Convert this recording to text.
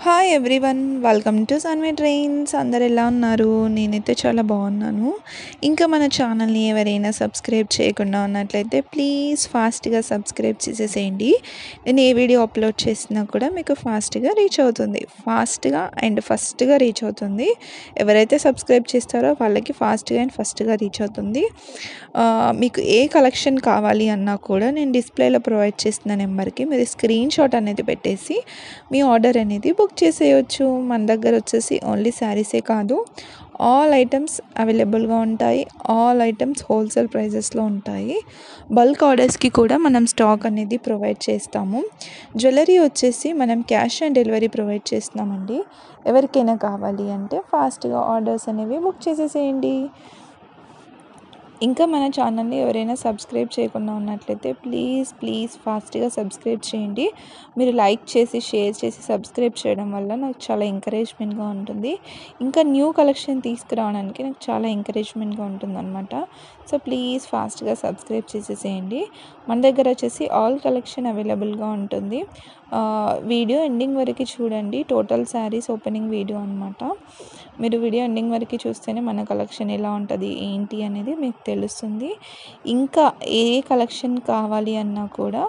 Hi everyone, welcome to సన్వే trains. అందరు ఎలా ఉన్నారు? నేనైతే చాలా బాగున్నాను. ఇంకా మన ఛానల్ని ఎవరైనా సబ్స్క్రైబ్ చేయకుండా ఉన్నట్లయితే ప్లీజ్ ఫాస్ట్గా సబ్స్క్రైబ్ చేసేసేయండి. నేను ఏ వీడియో అప్లోడ్ చేసినా కూడా మీకు ఫాస్ట్గా రీచ్ అవుతుంది. ఫస్ట్గా రీచ్ అవుతుంది. ఎవరైతే సబ్స్క్రైబ్ చేస్తారో వాళ్ళకి ఫస్ట్గా రీచ్ అవుతుంది. మీకు ఏ కలెక్షన్ కావాలి అన్నా కూడా నేను డిస్ప్లేలో ప్రొవైడ్ చేస్తున్న నెంబర్కి మీరు స్క్రీన్ షాట్ అనేది పెట్టేసి మీ ఆర్డర్ అనేది బుక్ చేసేయచ్చు. మన దగ్గర వచ్చేసి ఓన్లీ శారీసే కాదు, ఆల్ ఐటమ్స్ అవైలబుల్గా ఉంటాయి. ఆల్ ఐటమ్స్ హోల్సేల్ ప్రైజెస్లో ఉంటాయి. బల్క్ ఆర్డర్స్కి కూడా మనం స్టాక్ అనేది ప్రొవైడ్ చేస్తాము. జ్యువెలరీ వచ్చేసి మనం క్యాష్ ఆన్ డెలివరీ ప్రొవైడ్ చేస్తున్నామండి. ఎవరికైనా కావాలి అంటే ఫాస్ట్గా ఆర్డర్స్ అనేవి బుక్ చేసేసేయండి. ఇంకా మన ఛానల్ని ఎవరైనా సబ్స్క్రైబ్ చేయకుండా ఉన్నట్లయితే ప్లీజ్ ఫాస్ట్గా సబ్స్క్రైబ్ చేయండి. మీరు లైక్ చేసి షేర్ చేసి సబ్స్క్రైబ్ చేయడం వల్ల నాకు చాలా ఎంకరేజ్మెంట్గా ఉంటుంది. ఇంకా న్యూ కలెక్షన్ తీసుకురావడానికి నాకు చాలా ఎంకరేజ్మెంట్గా ఉంటుందన్నమాట. సో ప్లీజ్ ఫాస్ట్గా సబ్స్క్రైబ్ చేసేసేయండి. మన దగ్గర వచ్చేసి ఆల్ కలెక్షన్ అవైలబుల్గా ఉంటుంది. వీడియో ఎండింగ్ వరకు చూడండి. టోటల్ శారీస్ ఓపెనింగ్ వీడియో అనమాట. మీరు వీడియో ఎండింగ్ వరకు చూస్తేనే మన కలెక్షన్ ఎలా ఉంటుంది ఏంటి అనేది మీకు తెలుస్తుంది. ఇంకా ఏ కలెక్షన్ కావాలి అన్నా కూడా